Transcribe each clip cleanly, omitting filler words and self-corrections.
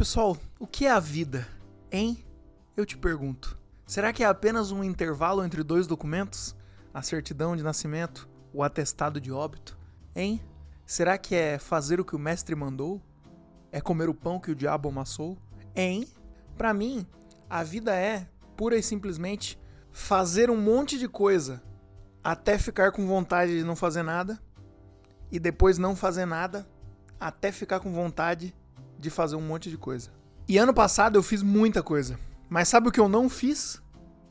Pessoal, o que é a vida, hein? Eu te pergunto. Será que é apenas um intervalo entre dois documentos? A certidão de nascimento, o atestado de óbito, hein? Será que é fazer o que o mestre mandou? É comer o pão que o diabo amassou? Hein? Pra mim, a vida é, pura e simplesmente, fazer um monte de coisa até ficar com vontade de não fazer nada e depois não fazer nada até ficar com vontade de fazer um monte de coisa. E ano passado eu fiz muita coisa, mas sabe o que eu não fiz?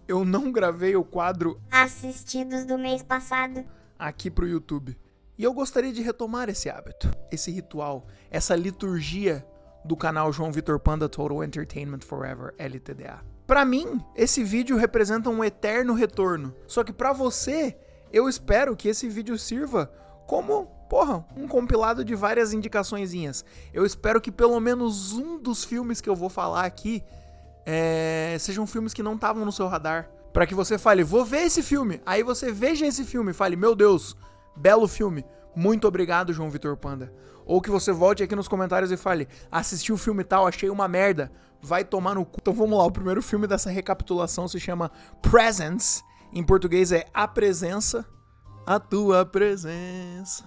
Eu não gravei o quadro assistidos do mês passado aqui pro YouTube. E eu gostaria de retomar esse hábito, esse ritual, essa liturgia do canal João Vitor Panda Total Entertainment Forever LTDA. Pra mim, esse vídeo representa um eterno retorno. Só que pra você, eu espero que esse vídeo sirva como, um compilado de várias indicaçõezinhas. Eu espero que pelo menos um dos filmes que eu vou falar aqui sejam filmes que não estavam no seu radar. Pra que você fale, vou ver esse filme. Aí você veja esse filme e fale, meu Deus, belo filme. Muito obrigado, João Vitor Panda. Ou que você volte aqui nos comentários e fale, assisti o filme tal, achei uma merda. Vai tomar no cu. Então vamos lá, o primeiro filme dessa recapitulação se chama Presence. Em português é A Presença. A tua presença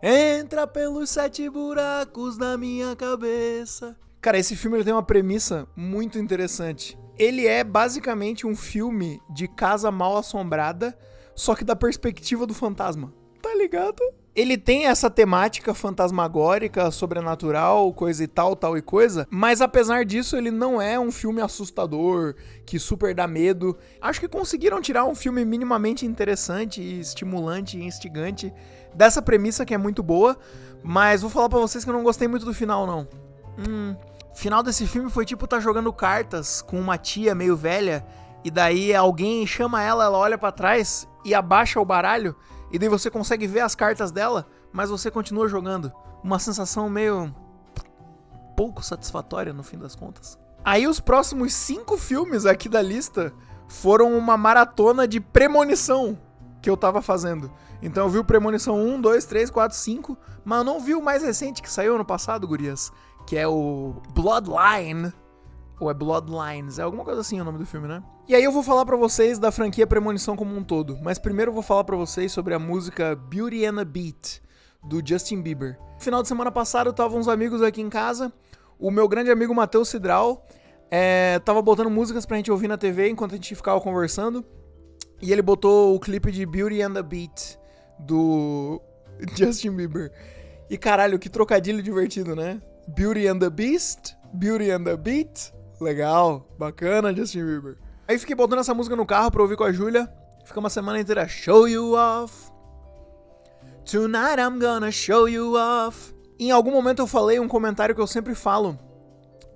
entra pelos 7 buracos da minha cabeça. Cara, esse filme ele tem uma premissa muito interessante. Ele é basicamente um filme de casa mal assombrada, só que da perspectiva do fantasma. Tá ligado? Ele tem essa temática fantasmagórica, sobrenatural, coisa e tal e coisa, mas apesar disso ele não é um filme assustador, que super dá medo. Acho que conseguiram tirar um filme minimamente interessante, estimulante e instigante dessa premissa que é muito boa, mas vou falar pra vocês que eu não gostei muito do final, não. O final desse filme foi tipo tá jogando cartas com uma tia meio velha, e daí alguém chama ela olha pra trás e abaixa o baralho, e daí você consegue ver as cartas dela, mas você continua jogando. Uma sensação meio pouco satisfatória no fim das contas. Aí os próximos 5 filmes aqui da lista foram uma maratona de premonição que eu tava fazendo. Então eu vi o Premonição 1, 2, 3, 4, 5, mas eu não vi o mais recente que saiu ano passado, gurias, que é o Bloodline. Ou é Bloodlines, é alguma coisa assim o nome do filme, né? E aí eu vou falar pra vocês da franquia Premonição como um todo, mas primeiro eu vou falar pra vocês sobre a música Beauty and the Beat, do Justin Bieber. No final de semana passado, estavam uns amigos aqui em casa, o meu grande amigo Matheus Cidral tava botando músicas pra gente ouvir na TV enquanto a gente ficava conversando, e ele botou o clipe de Beauty and the Beat, do Justin Bieber. E caralho, que trocadilho divertido, né? Beauty and the Beast, Beauty and the Beat. Legal, bacana, Justin Bieber. Aí fiquei botando essa música no carro pra ouvir com a Júlia. Fica uma semana inteira, show you off. Tonight I'm gonna show you off. Em algum momento eu falei um comentário que eu sempre falo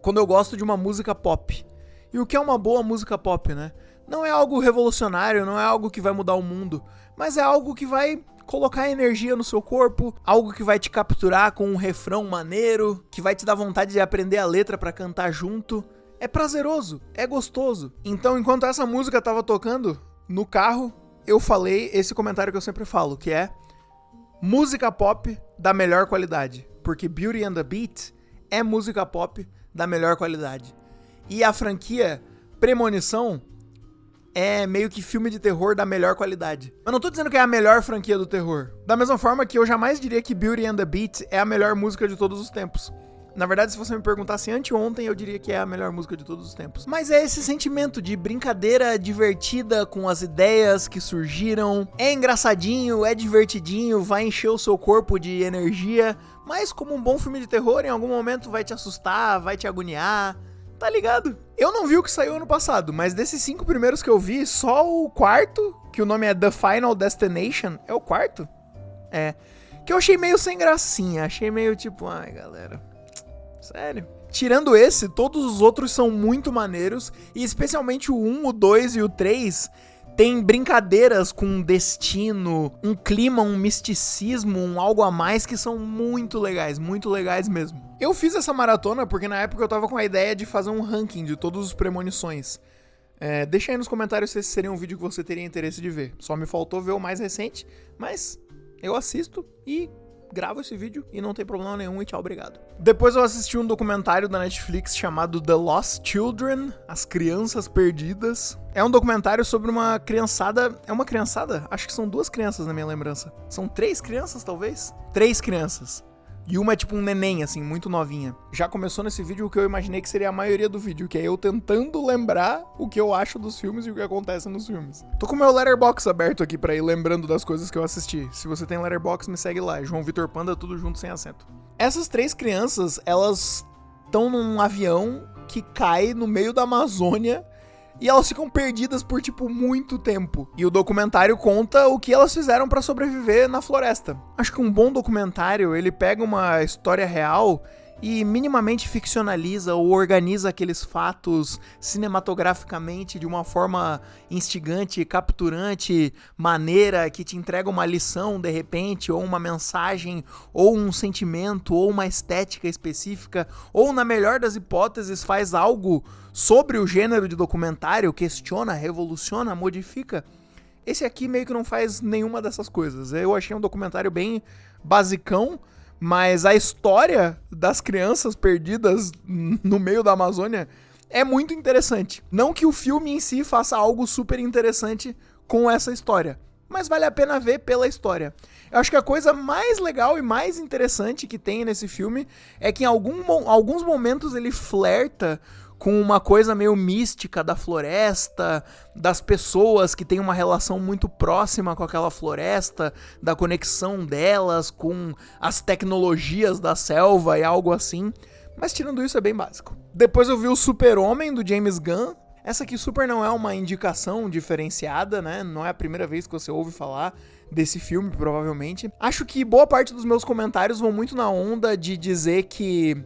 quando eu gosto de uma música pop. E o que é uma boa música pop, né? Não é algo revolucionário, não é algo que vai mudar o mundo, mas é algo que vai colocar energia no seu corpo, algo que vai te capturar com um refrão maneiro, que vai te dar vontade de aprender a letra pra cantar junto. É prazeroso, é gostoso. Então, enquanto essa música tava tocando no carro, eu falei esse comentário que eu sempre falo, que é música pop da melhor qualidade. Porque Beauty and the Beat é música pop da melhor qualidade. E a franquia Premonição é meio que filme de terror da melhor qualidade. Eu não tô dizendo que é a melhor franquia do terror. Da mesma forma que eu jamais diria que Beauty and the Beat é a melhor música de todos os tempos. Na verdade, se você me perguntasse anteontem, eu diria que é a melhor música de todos os tempos. Mas é esse sentimento de brincadeira divertida com as ideias que surgiram. É engraçadinho, é divertidinho, vai encher o seu corpo de energia. Mas como um bom filme de terror, em algum momento vai te assustar, vai te agoniar. Tá ligado? Eu não vi o que saiu ano passado, mas desses 5 primeiros que eu vi, só o quarto, que o nome é The Final Destination, é o quarto? É. Que eu achei meio sem gracinha, achei meio tipo, ai galera, sério. Tirando esse, todos os outros são muito maneiros, e especialmente o 1, o 2 e o 3 tem brincadeiras com um destino, um clima, um misticismo, um algo a mais que são muito legais mesmo. Eu fiz essa maratona porque na época eu tava com a ideia de fazer um ranking de todos os premonições. Deixa aí nos comentários se esse seria um vídeo que você teria interesse de ver. Só me faltou ver o mais recente, mas eu assisto e gravo esse vídeo e não tem problema nenhum e tchau, obrigado. Depois eu assisti um documentário da Netflix chamado The Lost Children, As Crianças Perdidas. É um documentário sobre uma criançada... É uma criançada? Acho que são 2 crianças na minha lembrança. São 3 crianças, talvez? 3 crianças. E uma é tipo um neném, assim, muito novinha. Já começou nesse vídeo o que eu imaginei que seria a maioria do vídeo, que é eu tentando lembrar o que eu acho dos filmes e o que acontece nos filmes. Tô com o meu Letterboxd aberto aqui pra ir lembrando das coisas que eu assisti. Se você tem Letterboxd, me segue lá. João Vitor Panda, tudo junto sem acento. Essas 3 crianças, elas estão num avião que cai no meio da Amazônia e elas ficam perdidas por, tipo, muito tempo. E o documentário conta o que elas fizeram pra sobreviver na floresta. Acho que um bom documentário, ele pega uma história real e minimamente ficcionaliza ou organiza aqueles fatos cinematograficamente de uma forma instigante, capturante, maneira, que te entrega uma lição de repente, ou uma mensagem, ou um sentimento, ou uma estética específica, ou na melhor das hipóteses faz algo sobre o gênero de documentário, questiona, revoluciona, modifica. Esse aqui meio que não faz nenhuma dessas coisas. Eu achei um documentário bem basicão, mas a história das crianças perdidas no meio da Amazônia é muito interessante. Não que o filme em si faça algo super interessante com essa história, mas vale a pena ver pela história. Eu acho que a coisa mais legal e mais interessante que tem nesse filme é que em alguns momentos ele flerta com uma coisa meio mística da floresta, das pessoas que têm uma relação muito próxima com aquela floresta, da conexão delas com as tecnologias da selva e algo assim. Mas tirando isso é bem básico. Depois eu vi o Super-Homem do James Gunn. Essa aqui super não é uma indicação diferenciada, né? Não é a primeira vez que você ouve falar desse filme, provavelmente. Acho que boa parte dos meus comentários vão muito na onda de dizer que...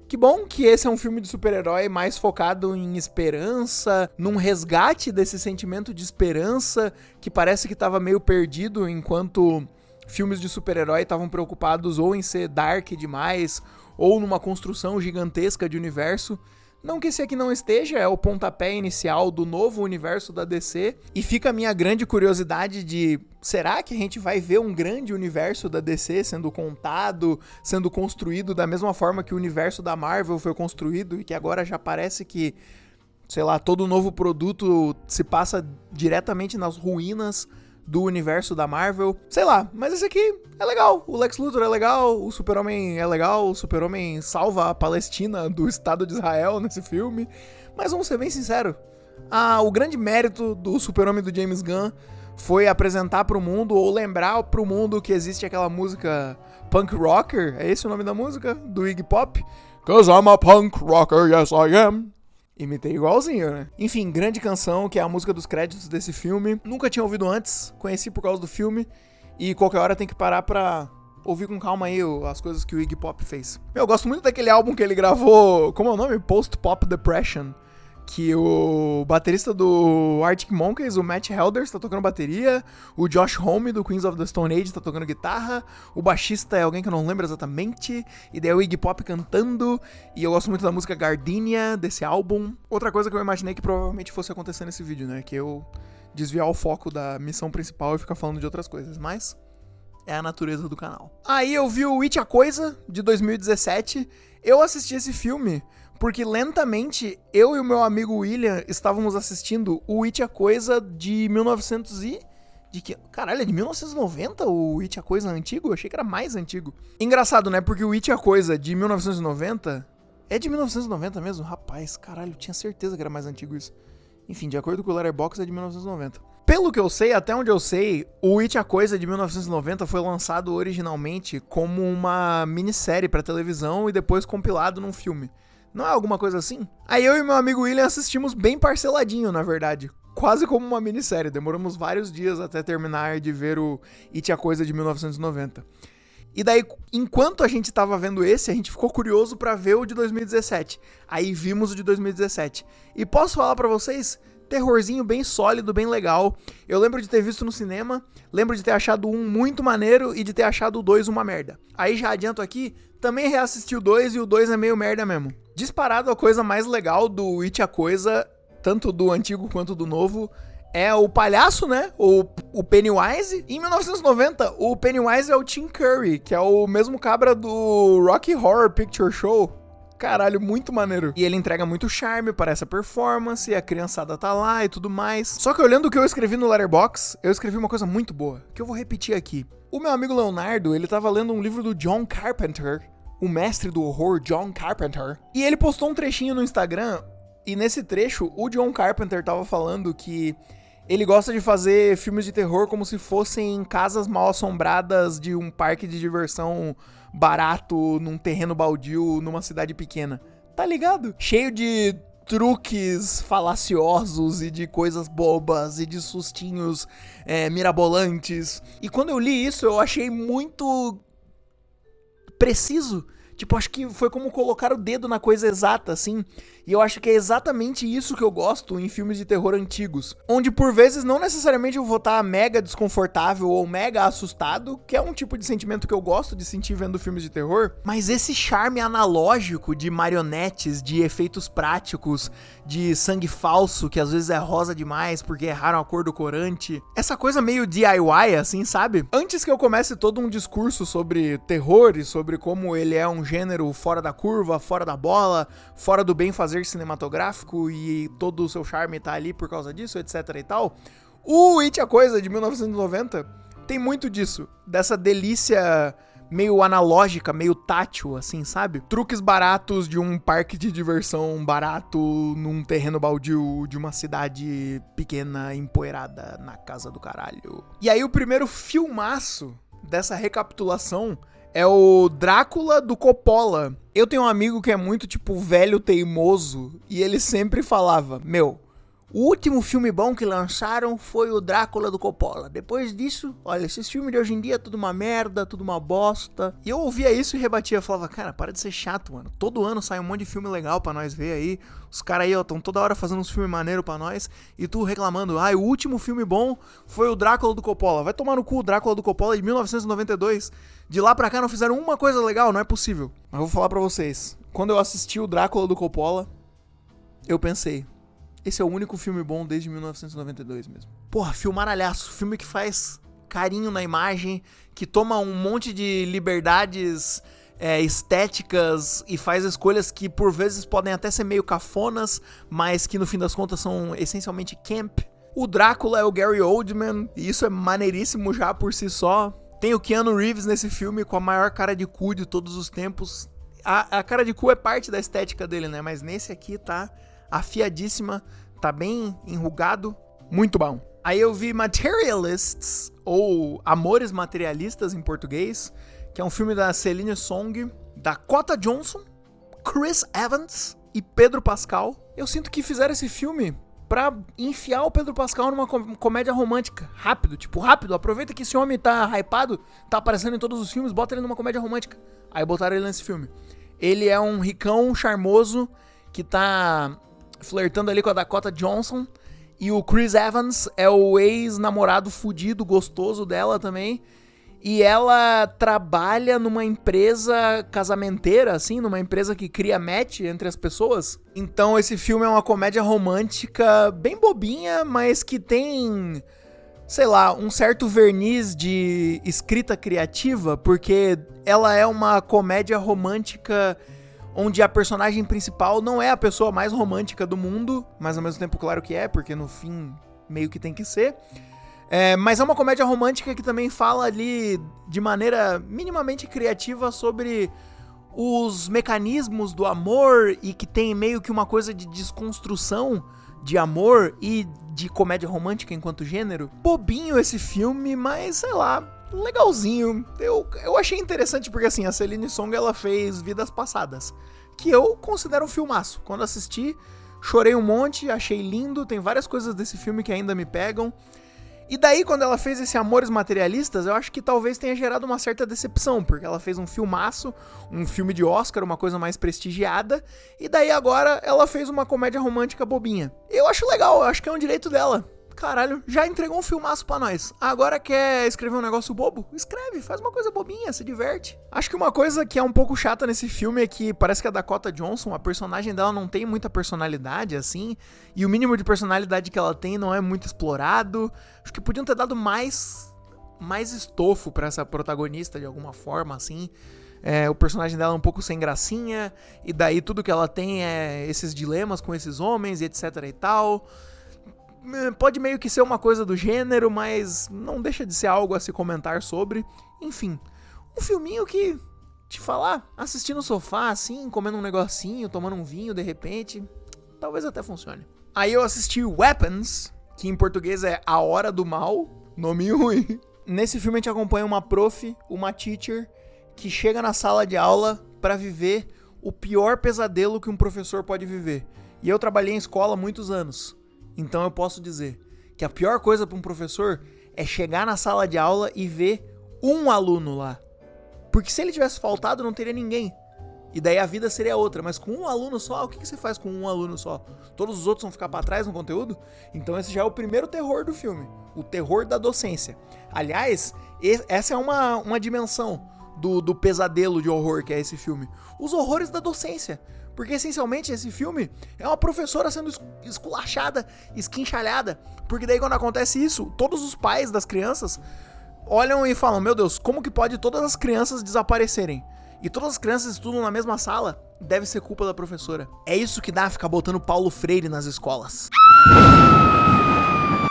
que bom que esse é um filme de super-herói mais focado em esperança, num resgate desse sentimento de esperança que parece que estava meio perdido enquanto filmes de super-herói estavam preocupados ou em ser dark demais ou numa construção gigantesca de universo. Não que esse aqui não esteja, é o pontapé inicial do novo universo da DC. E fica a minha grande curiosidade de... será que a gente vai ver um grande universo da DC sendo contado, sendo construído da mesma forma que o universo da Marvel foi construído e que agora já parece que, sei lá, todo novo produto se passa diretamente nas ruínas do universo da Marvel? Sei lá, mas esse aqui é legal. O Lex Luthor é legal, o Super-Homem é legal, o Super-Homem salva a Palestina do Estado de Israel nesse filme. Mas vamos ser bem sinceros, o grande mérito do Super-Homem do James Gunn foi apresentar pro mundo, ou lembrar pro mundo que existe aquela música Punk Rocker, é esse o nome da música? Do Iggy Pop? 'Cause I'm a punk rocker, yes I am. Imitei igualzinho, né? Enfim, grande canção, que é a música dos créditos desse filme. Nunca tinha ouvido antes, conheci por causa do filme. E qualquer hora tem que parar pra ouvir com calma aí as coisas que o Iggy Pop fez. Eu gosto muito daquele álbum que ele gravou, como é o nome? Post-Pop Depression. Que o baterista do Arctic Monkeys, o Matt Helders, tá tocando bateria, o Josh Homme do Queens of the Stone Age tá tocando guitarra, o baixista é alguém que eu não lembro exatamente, e daí o Iggy Pop cantando, e eu gosto muito da música Gardenia desse álbum. Outra coisa que eu imaginei que provavelmente fosse acontecer nesse vídeo, né, que eu desviar o foco da missão principal e ficar falando de outras coisas, mas é a natureza do canal. Aí eu vi o It a Coisa, de 2017, eu assisti esse filme porque lentamente eu e o meu amigo William estávamos assistindo o It a Coisa de 1900 e... Caralho, é de 1990 o It a Coisa antigo? Eu achei que era mais antigo. Engraçado, né? Porque o It a Coisa de 1990... É de 1990 mesmo? Rapaz, caralho, eu tinha certeza que era mais antigo isso. Enfim, de acordo com o Letterboxd é de 1990. Pelo que eu sei, até onde eu sei, o It a Coisa de 1990 foi lançado originalmente como uma minissérie pra televisão e depois compilado num filme. Não é alguma coisa assim? Aí eu e meu amigo William assistimos bem parceladinho, na verdade. Quase como uma minissérie. Demoramos vários dias até terminar de ver o It a Coisa de 1990. E daí, enquanto a gente tava vendo esse, a gente ficou curioso pra ver o de 2017. Aí vimos o de 2017. E posso falar pra vocês... terrorzinho bem sólido, bem legal. Eu lembro de ter visto no cinema, lembro de ter achado um muito maneiro e de ter achado o 2 uma merda. Aí já adianto aqui, também reassisti o 2 e o 2 é meio merda mesmo. Disparado a coisa mais legal do It a Coisa, tanto do antigo quanto do novo, é o palhaço, né? O Pennywise. Em 1990, o Pennywise é o Tim Curry, que é o mesmo cabra do Rocky Horror Picture Show. Caralho, muito maneiro. E ele entrega muito charme para essa performance, a criançada tá lá e tudo mais. Só que olhando o que eu escrevi no Letterboxd, eu escrevi uma coisa muito boa, que eu vou repetir aqui. O meu amigo Leonardo, ele tava lendo um livro do John Carpenter, o mestre do horror John Carpenter, e ele postou um trechinho no Instagram, e nesse trecho, o John Carpenter tava falando que ele gosta de fazer filmes de terror como se fossem casas mal assombradas de um parque de diversão barato, num terreno baldio, numa cidade pequena. Tá ligado? Cheio de truques falaciosos e de coisas bobas e de sustinhos mirabolantes. E quando eu li isso, eu achei muito preciso. Tipo, acho que foi como colocar o dedo na coisa exata, assim. E eu acho que é exatamente isso que eu gosto em filmes de terror antigos. Onde, por vezes, não necessariamente eu vou estar mega desconfortável ou mega assustado, que é um tipo de sentimento que eu gosto de sentir vendo filmes de terror. Mas esse charme analógico de marionetes, de efeitos práticos, de sangue falso, que às vezes é rosa demais porque erraram a cor do corante. Essa coisa meio DIY, assim, sabe? Antes que eu comece todo um discurso sobre terror e sobre como ele é um gênero fora da curva, fora da bola, fora do bem fazer cinematográfico e todo o seu charme tá ali por causa disso, etc e tal. O It a Coisa, de 1990, tem muito disso, dessa delícia meio analógica, meio tátil, assim, sabe? Truques baratos de um parque de diversão barato num terreno baldio de uma cidade pequena, empoeirada na casa do caralho. E aí o primeiro filmaço dessa recapitulação é o Drácula do Coppola. Eu tenho um amigo que é muito, tipo, velho teimoso, e ele sempre falava, meu, o último filme bom que lançaram foi o Drácula do Coppola. Depois disso, olha, esses filmes de hoje em dia é tudo uma merda, tudo uma bosta. E eu ouvia isso e rebatia, falava, cara, para de ser chato, mano. Todo ano sai um monte de filme legal pra nós ver aí. Os caras aí, ó, tão toda hora fazendo uns filmes maneiros pra nós. E tu reclamando, o último filme bom foi o Drácula do Coppola. Vai tomar no cu o Drácula do Coppola de 1992. De lá pra cá não fizeram uma coisa legal, não é possível. Mas eu vou falar pra vocês. Quando eu assisti o Drácula do Coppola, eu pensei, esse é o único filme bom desde 1992 mesmo. Porra, filmaralhaço. Filme que faz carinho na imagem, que toma um monte de liberdades estéticas e faz escolhas que por vezes podem até ser meio cafonas, mas que no fim das contas são essencialmente camp. O Drácula é o Gary Oldman, e isso é maneiríssimo já por si só. Tem o Keanu Reeves nesse filme com a maior cara de cu de todos os tempos. A cara de cu é parte da estética dele, né? Mas nesse aqui tá afiadíssima, tá bem enrugado, muito bom. Aí eu vi Materialists, ou Amores Materialistas em português, que é um filme da Celine Song, Dakota Johnson, Chris Evans e Pedro Pascal. Eu sinto que fizeram esse filme pra enfiar o Pedro Pascal numa comédia romântica, rápido, aproveita que esse homem tá hypado, tá aparecendo em todos os filmes, bota ele numa comédia romântica. Aí botaram ele nesse filme. Ele é um ricão charmoso que tá flertando ali com a Dakota Johnson, e o Chris Evans é o ex-namorado fudido, gostoso dela também, e ela trabalha numa empresa casamenteira, assim, numa empresa que cria match entre as pessoas. Então esse filme é uma comédia romântica bem bobinha, mas que tem, sei lá, um certo verniz de escrita criativa, porque ela é uma comédia romântica onde a personagem principal não é a pessoa mais romântica do mundo, mas ao mesmo tempo claro que é, porque no fim meio que tem que ser. Mas é uma comédia romântica que também fala ali de maneira minimamente criativa sobre os mecanismos do amor e que tem meio que uma coisa de desconstrução de amor e de comédia romântica enquanto gênero. Bobinho esse filme, mas sei lá, legalzinho. Eu achei interessante porque assim, a Celine Song ela fez Vidas Passadas, que eu considero um filmaço. Quando assisti, chorei um monte, achei lindo, tem várias coisas desse filme que ainda me pegam. E daí, quando ela fez esse Amores Materialistas, eu acho que talvez tenha gerado uma certa decepção, porque ela fez um filmaço, um filme de Oscar, uma coisa mais prestigiada, e daí agora ela fez uma comédia romântica bobinha. Eu acho legal, eu acho que é um direito dela. Caralho, já entregou um filmaço pra nós. Agora quer escrever um negócio bobo? Escreve, faz uma coisa bobinha, se diverte. Acho que uma coisa que é um pouco chata nesse filme é que parece que a Dakota Johnson, a personagem dela não tem muita personalidade, assim. E o mínimo de personalidade que ela tem não é muito explorado. Acho que podiam ter dado mais estofo pra essa protagonista de alguma forma, assim. O personagem dela é um pouco sem gracinha. E daí tudo que ela tem é esses dilemas com esses homens e etc e tal. Pode meio que ser uma coisa do gênero, mas não deixa de ser algo a se comentar sobre. Enfim, um filminho que, te falar, assistir no sofá, assim, comendo um negocinho, tomando um vinho de repente, talvez até funcione. Aí eu assisti Weapons, que em português é A Hora do Mal, nome ruim. Nesse filme a gente acompanha uma prof, uma teacher, que chega na sala de aula pra viver o pior pesadelo que um professor pode viver. E eu trabalhei em escola há muitos anos. Então eu posso dizer que a pior coisa para um professor é chegar na sala de aula e ver um aluno lá. Porque se ele tivesse faltado, não teria ninguém. E daí a vida seria outra. Mas com um aluno só, o que você faz com um aluno só? Todos os outros vão ficar para trás no conteúdo? Então esse já é o primeiro terror do filme. O terror da docência. Aliás, essa é uma dimensão do pesadelo de horror que é esse filme. Os horrores da docência. Porque, essencialmente, esse filme é uma professora sendo esculachada, esquinchalhada. Porque daí, quando acontece isso, todos os pais das crianças olham e falam, meu Deus, como que pode todas as crianças desaparecerem? E todas as crianças estudam na mesma sala, deve ser culpa da professora. É isso que dá ficar botando Paulo Freire nas escolas.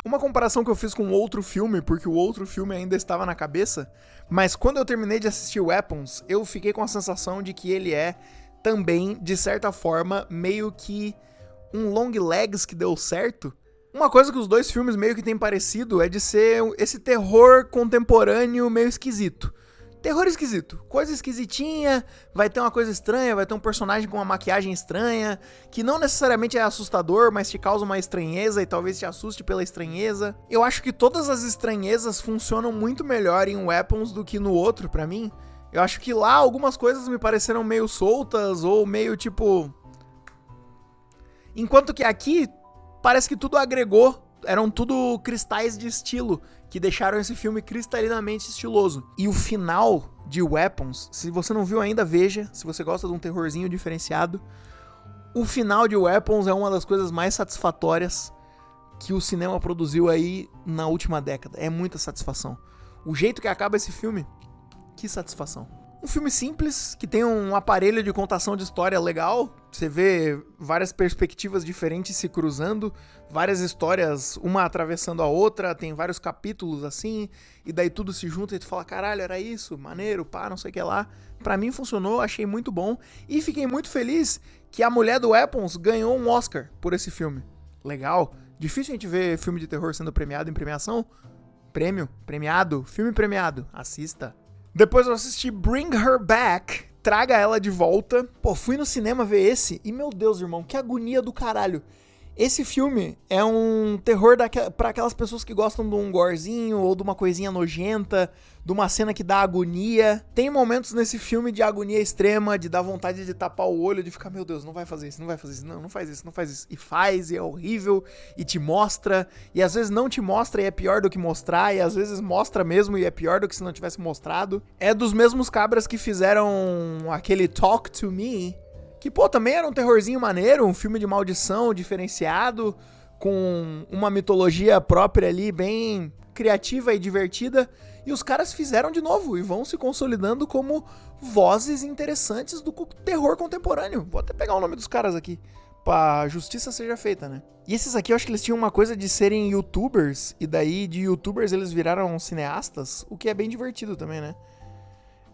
Uma comparação que eu fiz com outro filme, porque o outro filme ainda estava na cabeça, mas quando eu terminei de assistir Weapons, eu fiquei com a sensação de que ele é também, de certa forma, meio que um Long Legs que deu certo. Uma coisa que os dois filmes meio que têm parecido é de ser esse terror contemporâneo meio esquisito. Terror esquisito, coisa esquisitinha, vai ter uma coisa estranha, vai ter um personagem com uma maquiagem estranha, que não necessariamente é assustador, mas te causa uma estranheza e talvez te assuste pela estranheza. Eu acho que todas as estranhezas funcionam muito melhor em Weapons do que no outro, pra mim. Eu acho que lá algumas coisas me pareceram meio soltas ou meio tipo... Enquanto que aqui parece que tudo agregou, eram tudo cristais de estilo que deixaram esse filme cristalinamente estiloso. E o final de Weapons, se você não viu ainda, veja, se você gosta de um terrorzinho diferenciado. O final de Weapons é uma das coisas mais satisfatórias que o cinema produziu aí na última década. É muita satisfação. O jeito que acaba esse filme... Que satisfação. Um filme simples, que tem um aparelho de contação de história legal. Você vê várias perspectivas diferentes se cruzando, várias histórias, uma atravessando a outra, tem vários capítulos assim, e daí tudo se junta e tu fala, caralho, era isso, maneiro, pá, não sei o que lá. Pra mim funcionou, achei muito bom, e fiquei muito feliz que a mulher do Weapons ganhou um Oscar por esse filme. Legal. Difícil a gente ver filme de terror sendo premiado em premiação. Prêmio, premiado, filme premiado, assista. Depois eu assisti Bring Her Back, Traga Ela de Volta. Pô, fui no cinema ver esse e, meu Deus, irmão, que agonia do caralho. Esse filme é um terror pra aquelas pessoas que gostam de um gorezinho ou de uma coisinha nojenta, de uma cena que dá agonia. Tem momentos nesse filme de agonia extrema, de dar vontade de tapar o olho, de ficar, meu Deus, não vai fazer isso, não vai fazer isso, não faz isso, não faz isso. E faz, e é horrível, e te mostra, e às vezes não te mostra e é pior do que mostrar, e às vezes mostra mesmo e é pior do que se não tivesse mostrado. É dos mesmos cabras que fizeram aquele Talk to Me, que, pô, também era um terrorzinho maneiro, um filme de maldição diferenciado, com uma mitologia própria ali, bem criativa e divertida. E os caras fizeram de novo e vão se consolidando como vozes interessantes do terror contemporâneo. Vou até pegar o nome dos caras aqui, pra justiça seja feita, né? E esses aqui, eu acho que eles tinham uma coisa de serem youtubers, e daí de youtubers eles viraram cineastas, o que é bem divertido também, né?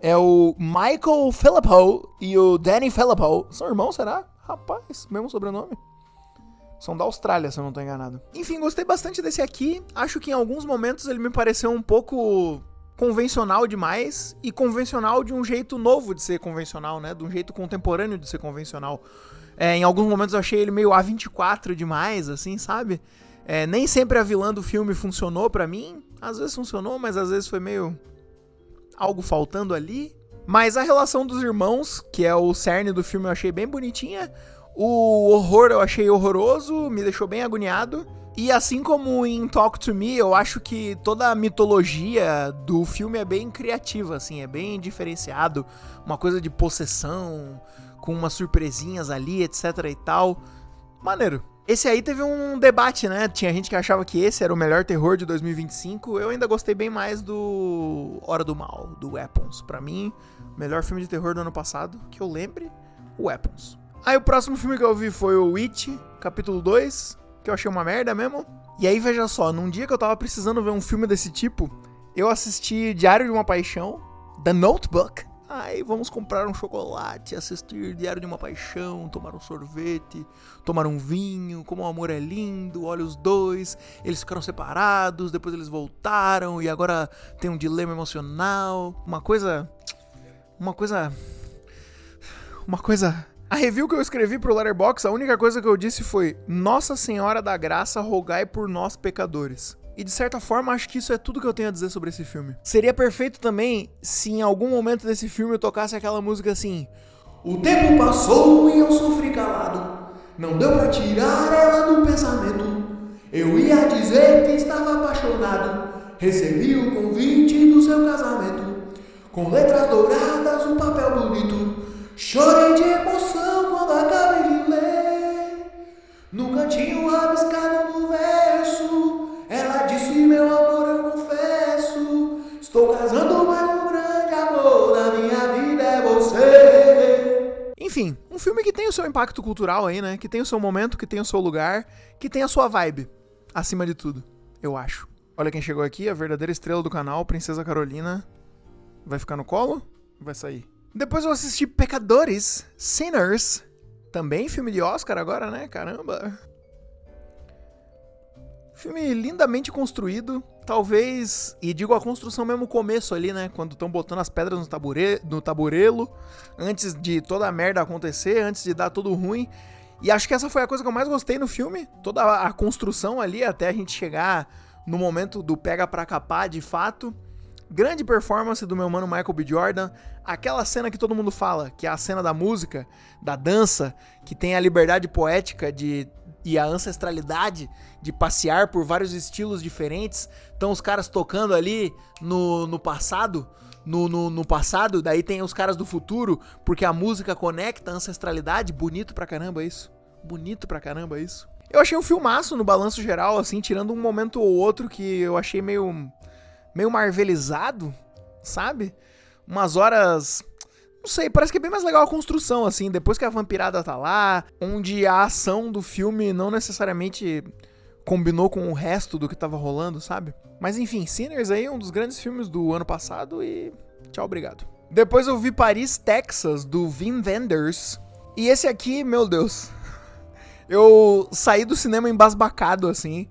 É o Michael Philippou e o Danny Philippou. São irmãos, será? Rapaz, mesmo sobrenome. São da Austrália, se eu não tô enganado. Enfim, gostei bastante desse aqui. Acho que em alguns momentos ele me pareceu um pouco convencional demais. E convencional de um jeito novo de ser convencional, né? De um jeito contemporâneo de ser convencional. Em alguns momentos eu achei ele meio A24 demais, assim, sabe? Nem sempre a vilã do filme funcionou pra mim. Às vezes funcionou, mas às vezes foi meio... algo faltando ali. Mas a relação dos irmãos, que é o cerne do filme, eu achei bem bonitinha. O horror eu achei horroroso, me deixou bem agoniado. E assim como em Talk to Me, eu acho que toda a mitologia do filme é bem criativa, assim, é bem diferenciado. Uma coisa de possessão, com umas surpresinhas ali, etc e tal. Maneiro. Esse aí teve um debate, né? Tinha gente que achava que esse era o melhor terror de 2025. Eu ainda gostei bem mais do Hora do Mal, do Weapons. Pra mim, melhor filme de terror do ano passado, que eu lembre, o Weapons. Aí o próximo filme que eu vi foi o It, capítulo 2, que eu achei uma merda mesmo. E aí, veja só, num dia que eu tava precisando ver um filme desse tipo, eu assisti Diário de uma Paixão, The Notebook. Aí vamos comprar um chocolate, assistir Diário de uma Paixão, tomar um sorvete, tomar um vinho, como o amor é lindo, olha os dois, eles ficaram separados, depois eles voltaram e agora tem um dilema emocional, uma coisa... A review que eu escrevi pro Letterboxd, a única coisa que eu disse foi: Nossa Senhora da Graça, rogai por nós pecadores. E de certa forma, acho que isso é tudo que eu tenho a dizer sobre esse filme. Seria perfeito também se em algum momento desse filme eu tocasse aquela música assim: O tempo passou e eu sofri calado, não deu pra tirar ela do pensamento. Eu ia dizer que estava apaixonado, recebi o convite do seu casamento. Com letras douradas, um papel bonito, chorei de emoção quando acabei de ler. No cantinho rabiscado no verso, ela disse: meu amor, eu confesso, estou casando, mas um grande amor da minha vida é você. Enfim, um filme que tem o seu impacto cultural aí, né? Que tem o seu momento, que tem o seu lugar, que tem a sua vibe, acima de tudo, eu acho. Olha quem chegou aqui, a verdadeira estrela do canal, Princesa Carolina. Vai ficar no colo? Vai sair. Depois eu assisti Pecadores, Sinners, também filme de Oscar agora, né? Caramba. Filme lindamente construído, talvez, e digo a construção mesmo, o começo ali, né? Quando estão botando as pedras no taburelo, antes de toda a merda acontecer, antes de dar tudo ruim. E acho que essa foi a coisa que eu mais gostei no filme, toda a construção ali até a gente chegar no momento do pega pra capar de fato. Grande performance do meu mano Michael B. Jordan. Aquela cena que todo mundo fala, que é a cena da música, da dança, que tem a liberdade poética e a ancestralidade de passear por vários estilos diferentes. Então os caras tocando ali no passado, no passado, daí tem os caras do futuro, porque a música conecta a ancestralidade. Bonito pra caramba isso. Bonito pra caramba isso. Eu achei um filmaço no balanço geral, assim, tirando um momento ou outro que eu achei meio marvelizado, sabe? Umas horas... Não sei, parece que é bem mais legal a construção, assim, depois que a vampirada tá lá, onde a ação do filme não necessariamente combinou com o resto do que tava rolando, sabe? Mas enfim, Sinners aí é um dos grandes filmes do ano passado e tchau, obrigado. Depois eu vi Paris, Texas, do Wim Wenders, e esse aqui, meu Deus, eu saí do cinema embasbacado, assim,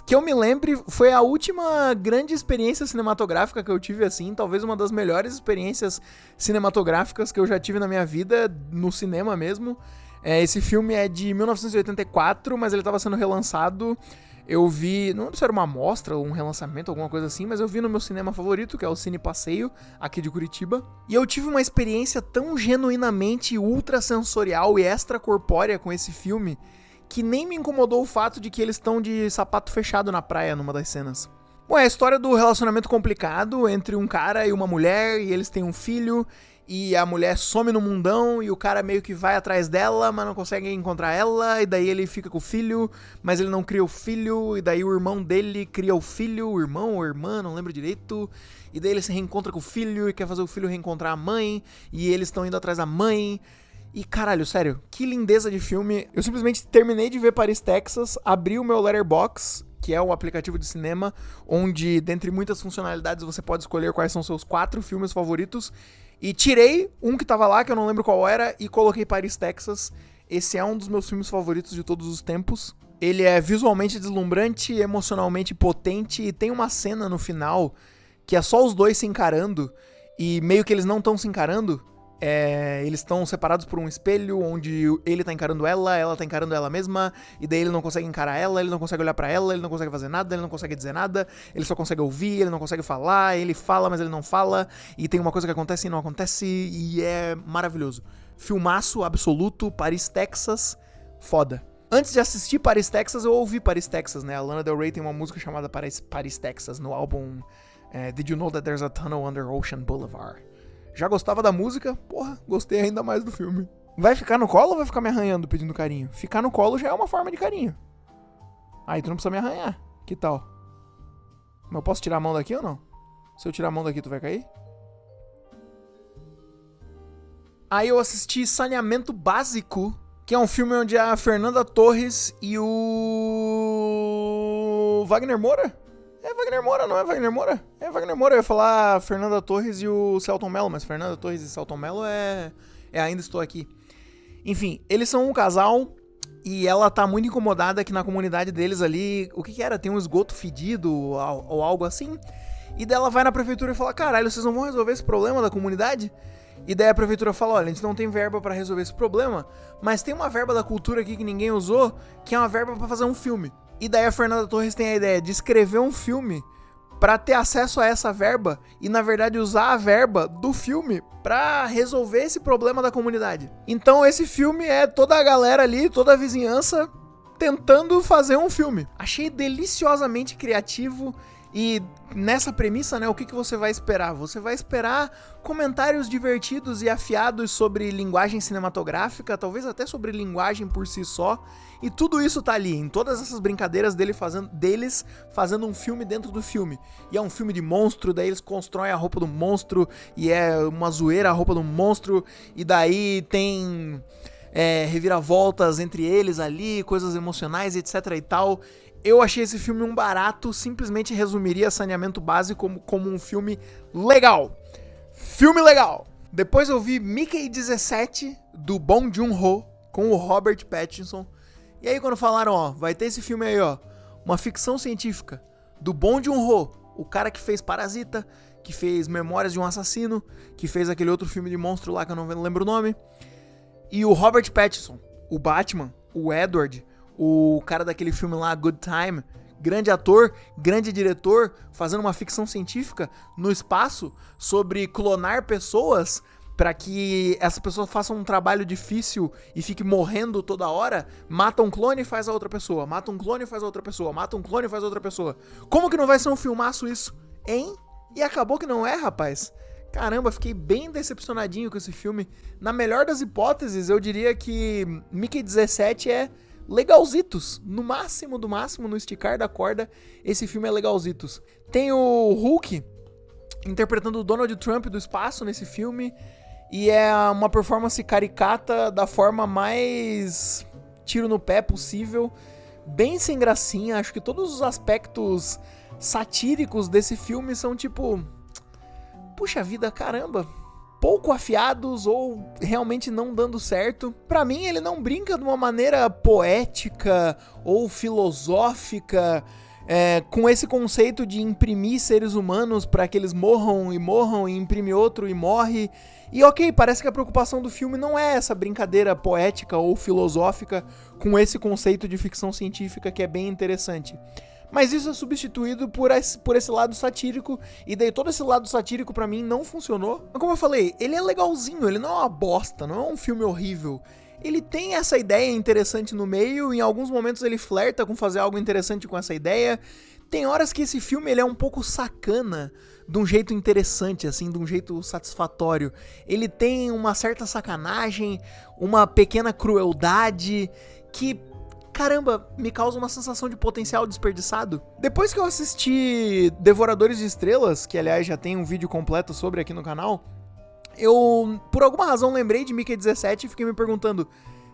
que eu me lembre, foi a última grande experiência cinematográfica que eu tive, assim, talvez uma das melhores experiências cinematográficas que eu já tive na minha vida, no cinema mesmo. Esse filme é de 1984, mas ele estava sendo relançado. Eu vi, não lembro se era uma amostra ou um relançamento, alguma coisa assim, mas eu vi no meu cinema favorito, que é o Cine Passeio, aqui de Curitiba. E eu tive uma experiência tão genuinamente ultrasensorial e extracorpórea com esse filme, que nem me incomodou o fato de que eles estão de sapato fechado na praia numa das cenas. Bom, é a história do relacionamento complicado entre um cara e uma mulher, e eles têm um filho, e a mulher some no mundão, e o cara meio que vai atrás dela, mas não consegue encontrar ela, e daí ele fica com o filho, mas ele não cria o filho, e daí o irmão dele cria o filho, o irmão ou irmã, não lembro direito, e daí ele se reencontra com o filho, e quer fazer o filho reencontrar a mãe, e eles estão indo atrás da mãe. E caralho, sério, que lindeza de filme. Eu simplesmente terminei de ver Paris, Texas, abri o meu Letterboxd, que é o aplicativo de cinema, onde, dentre muitas funcionalidades, você pode escolher quais são seus 4 filmes favoritos, e tirei um que tava lá, que eu não lembro qual era, e coloquei Paris, Texas. Esse é um dos meus filmes favoritos de todos os tempos. Ele é visualmente deslumbrante, emocionalmente potente, e tem uma cena no final que é só os dois se encarando, e meio que eles não estão se encarando. Eles estão separados por um espelho, onde ele tá encarando ela tá encarando ela mesma, e daí ele não consegue encarar ela, ele não consegue olhar pra ela, ele não consegue fazer nada, ele não consegue dizer nada, ele só consegue ouvir, ele não consegue falar, ele fala, mas ele não fala, e tem uma coisa que acontece e não acontece, e é maravilhoso. Filmaço absoluto, Paris, Texas, foda. Antes de assistir Paris, Texas, eu ouvi Paris, Texas, né? A Lana Del Rey tem uma música chamada Paris, Texas, no álbum Did You Know That There's a Tunnel Under Ocean Boulevard? Já gostava da música? Porra, gostei ainda mais do filme. Vai ficar no colo ou vai ficar me arranhando pedindo carinho? Ficar no colo já é uma forma de carinho. Aí tu não precisa me arranhar. Que tal? Mas eu posso tirar a mão daqui ou não? Se eu tirar a mão daqui, tu vai cair? Aí eu assisti Saneamento Básico, que é um filme onde a Fernanda Torres e o Wagner Moura? É Wagner Moura, não é Wagner Moura? É Wagner Moura, eu ia falar Fernanda Torres e o Selton Mello, mas Fernanda Torres e Selton Mello é Ainda Estou Aqui. Enfim, eles são um casal e ela tá muito incomodada que na comunidade deles ali, o que era? Tem um esgoto fedido ou algo assim? E daí ela vai na prefeitura e fala, caralho, vocês não vão resolver esse problema da comunidade? E daí a prefeitura fala, olha, a gente não tem verba pra resolver esse problema, mas tem uma verba da cultura aqui que ninguém usou, que é uma verba pra fazer um filme. E daí a Fernanda Torres tem a ideia de escrever um filme pra ter acesso a essa verba e, na verdade, usar a verba do filme pra resolver esse problema da comunidade. Então esse filme é toda a galera ali, toda a vizinhança tentando fazer um filme. Achei deliciosamente criativo. E nessa premissa, né, o que você vai esperar? Você vai esperar comentários divertidos e afiados sobre linguagem cinematográfica, talvez até sobre linguagem por si só, e tudo isso tá ali, em todas essas brincadeiras deles fazendo um filme dentro do filme. E é um filme de monstro, daí eles constroem a roupa do monstro, e é uma zoeira a roupa do monstro, e daí tem reviravoltas entre eles ali, coisas emocionais, etc e tal. Eu achei esse filme um barato, simplesmente resumiria Saneamento Básico como um filme legal. Filme legal! Depois eu vi Mickey 17, do Bong Joon-ho, com o Robert Pattinson. E aí quando falaram, ó, vai ter esse filme aí, ó, uma ficção científica, do Bong Joon-ho, o cara que fez Parasita, que fez Memórias de um Assassino, que fez aquele outro filme de monstro lá que eu não lembro o nome, e o Robert Pattinson, o Batman, o Edward, o cara daquele filme lá, Good Time, grande ator, grande diretor, fazendo uma ficção científica no espaço sobre clonar pessoas para que essas pessoas façam um trabalho difícil e fiquem morrendo toda hora. Mata um clone e faz a outra pessoa, mata um clone e faz a outra pessoa, mata um clone e faz a outra pessoa. Como que não vai ser um filmaço isso, hein? E acabou que não é, rapaz. Caramba, fiquei bem decepcionadinho com esse filme. Na melhor das hipóteses, eu diria que Mickey 17 é legalzitos, no máximo do máximo, no esticar da corda, esse filme é legalzitos. Tem o Hulk interpretando o Donald Trump do espaço nesse filme, e é uma performance caricata da forma mais tiro no pé possível, bem sem gracinha. Acho que todos os aspectos satíricos desse filme são tipo, puxa vida, caramba, pouco afiados ou realmente não dando certo. Pra mim, ele não brinca de uma maneira poética ou filosófica com esse conceito de imprimir seres humanos pra que eles morram, e imprime outro e morre. E ok, parece que a preocupação do filme não é essa brincadeira poética ou filosófica com esse conceito de ficção científica que é bem interessante. Mas isso é substituído por esse lado satírico, e daí todo esse lado satírico pra mim não funcionou. Mas como eu falei, ele é legalzinho, ele não é uma bosta, não é um filme horrível. Ele tem essa ideia interessante no meio, em alguns momentos ele flerta com fazer algo interessante com essa ideia. Tem horas que esse filme ele é um pouco sacana, de um jeito interessante, assim, de um jeito satisfatório. Ele tem uma certa sacanagem, uma pequena crueldade que, caramba, me causa uma sensação de potencial desperdiçado. Depois que eu assisti Devoradores de Estrelas, que aliás já tem um vídeo completo sobre aqui no canal, eu, por alguma razão, lembrei de Mickey 17 e fiquei me perguntando,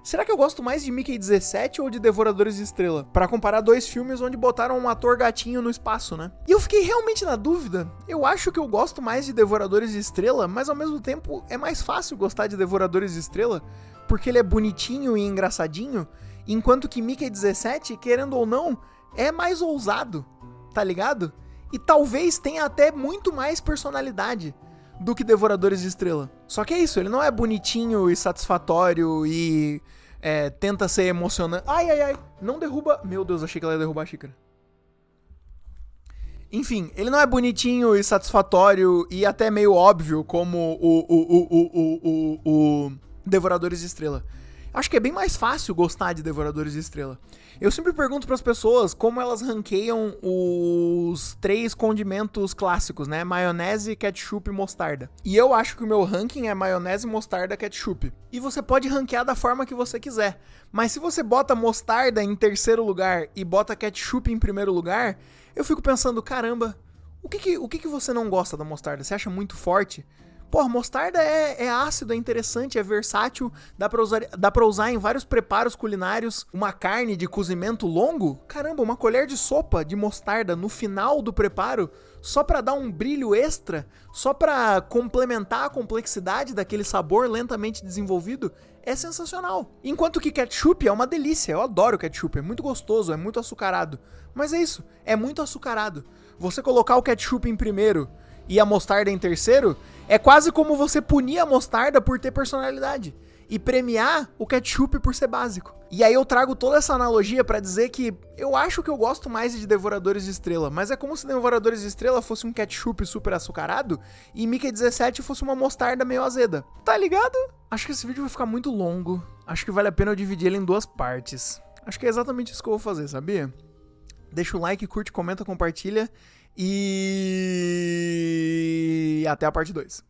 será que eu gosto mais de Mickey 17 ou de Devoradores de Estrela? Pra comparar dois filmes onde botaram um ator gatinho no espaço, né? E eu fiquei realmente na dúvida. Eu acho que eu gosto mais de Devoradores de Estrela, mas ao mesmo tempo é mais fácil gostar de Devoradores de Estrela, porque ele é bonitinho e engraçadinho, enquanto que Mickey 17, querendo ou não, é mais ousado, tá ligado? E talvez tenha até muito mais personalidade do que Devoradores de Estrela. Só que é isso, ele não é bonitinho e satisfatório e tenta ser emocionante. Ai, não derruba... Meu Deus, achei que ela ia derrubar a xícara. Enfim, ele não é bonitinho e satisfatório e até meio óbvio como o Devoradores de Estrela. Acho que é bem mais fácil gostar de Devoradores de Estrela. Eu sempre pergunto pras pessoas como elas ranqueiam os 3 condimentos clássicos, né? Maionese, ketchup e mostarda. E eu acho que o meu ranking é maionese, mostarda, ketchup. E você pode ranquear da forma que você quiser. Mas se você bota mostarda em terceiro lugar e bota ketchup em primeiro lugar, eu fico pensando, caramba, o que você não gosta da mostarda? Você acha muito forte? Pô, mostarda é ácido, é interessante, é versátil, dá pra usar em vários preparos culinários. Uma carne de cozimento longo, caramba, uma colher de sopa de mostarda no final do preparo, só pra dar um brilho extra, só pra complementar a complexidade daquele sabor lentamente desenvolvido, é sensacional. Enquanto que ketchup é uma delícia, eu adoro ketchup, é muito gostoso, é muito açucarado. Mas é isso, é muito açucarado. Você colocar o ketchup em primeiro e a mostarda em terceiro, é quase como você punir a mostarda por ter personalidade e premiar o ketchup por ser básico. E aí eu trago toda essa analogia pra dizer que eu acho que eu gosto mais de Devoradores de Estrela, mas é como se Devoradores de Estrela fosse um ketchup super açucarado e Mickey 17 fosse uma mostarda meio azeda. Tá ligado? Acho que esse vídeo vai ficar muito longo. Acho que vale a pena eu dividir ele em 2 partes. Acho que é exatamente isso que eu vou fazer, sabia? Deixa o like, curte, comenta, compartilha. E até a parte 2.